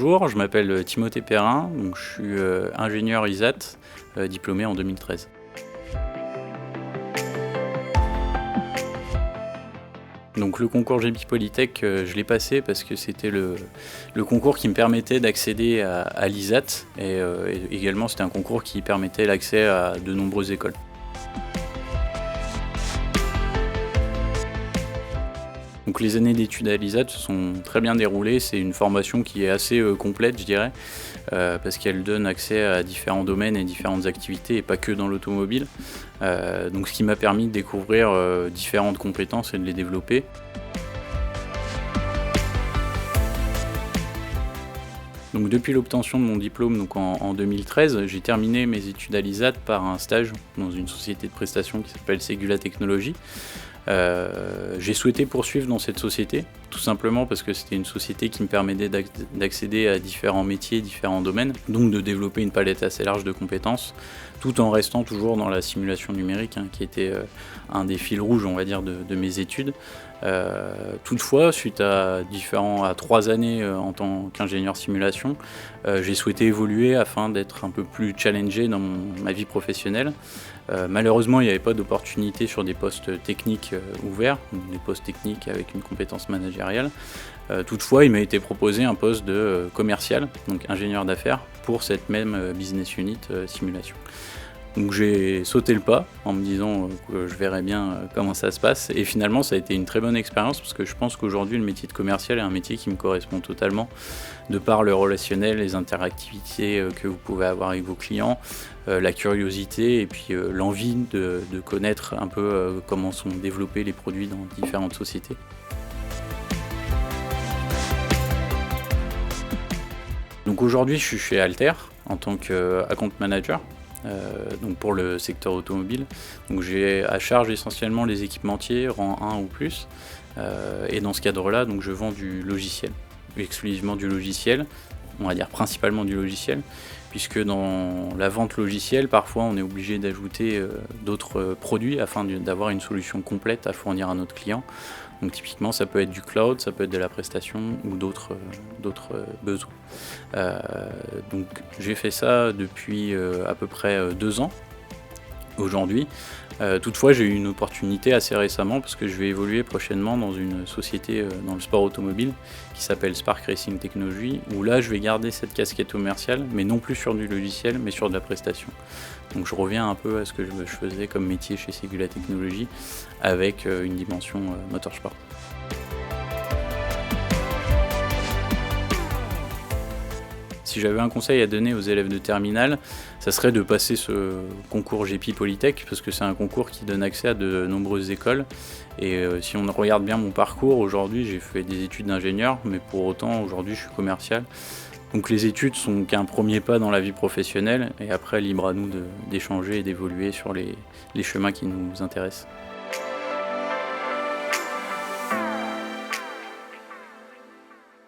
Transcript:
bonjour, je m'appelle Timothée Perrin, donc je suis ingénieur ISAT, diplômé en 2013. Donc le concours GP Polytech, je l'ai passé parce que c'était le concours qui me permettait d'accéder à l'ISAT et également c'était un concours qui permettait l'accès à de nombreuses écoles. Donc les années d'études à l'ISAT se sont très bien déroulées, c'est une formation qui est assez complète je dirais, parce qu'elle donne accès à différents domaines et différentes activités et pas que dans l'automobile. Donc ce qui m'a permis de découvrir différentes compétences et de les développer. Donc depuis l'obtention de mon diplôme donc en 2013, j'ai terminé mes études à l'ISAT par un stage dans une société de prestation qui s'appelle Ségula Technologies. J'ai souhaité poursuivre dans cette société, tout simplement parce que c'était une société qui me permettait d'accéder à différents métiers, différents domaines, donc de développer une palette assez large de compétences, tout en restant toujours dans la simulation numérique, qui était un des fils rouges, on va dire, de mes études. Toutefois, suite à 3 années en tant qu'ingénieur simulation, j'ai souhaité évoluer afin d'être un peu plus challengé dans ma vie professionnelle. Malheureusement, il n'y avait pas d'opportunité sur des postes techniques ouverts, des postes techniques avec une compétence managériale. Toutefois, il m'a été proposé un poste de commercial, donc ingénieur d'affaires, pour cette même business unit simulation. Donc j'ai sauté le pas en me disant que je verrais bien comment ça se passe et finalement ça a été une très bonne expérience parce que je pense qu'aujourd'hui le métier de commercial est un métier qui me correspond totalement de par le relationnel, les interactivités que vous pouvez avoir avec vos clients, la curiosité et puis l'envie de connaître un peu comment sont développés les produits dans différentes sociétés. Donc aujourd'hui je suis chez Alter en tant qu'account manager. Donc pour le secteur automobile. Donc j'ai à charge essentiellement les équipementiers rang 1 ou plus. Et dans ce cadre-là, donc je vends du logiciel, exclusivement du logiciel, on va dire principalement du logiciel, puisque dans la vente logicielle, parfois on est obligé d'ajouter d'autres produits afin d'avoir une solution complète à fournir à notre client. Donc typiquement ça peut être du cloud, ça peut être de la prestation ou d'autres besoins. Donc j'ai fait ça depuis à peu près 2 ans aujourd'hui. Toutefois j'ai eu une opportunité assez récemment parce que je vais évoluer prochainement dans une société dans le sport automobile qui s'appelle Spark Racing Technology, où là je vais garder cette casquette commerciale mais non plus sur du logiciel mais sur de la prestation. Donc je reviens un peu à ce que je faisais comme métier chez Ségula Technologies avec une dimension motorsport. Si j'avais un conseil à donner aux élèves de terminale, ça serait de passer ce concours GP Polytech parce que c'est un concours qui donne accès à de nombreuses écoles. Et si on regarde bien mon parcours, aujourd'hui j'ai fait des études d'ingénieur, mais pour autant aujourd'hui je suis commercial. Donc les études sont qu'un premier pas dans la vie professionnelle et après libre à nous d'échanger et d'évoluer sur les chemins qui nous intéressent.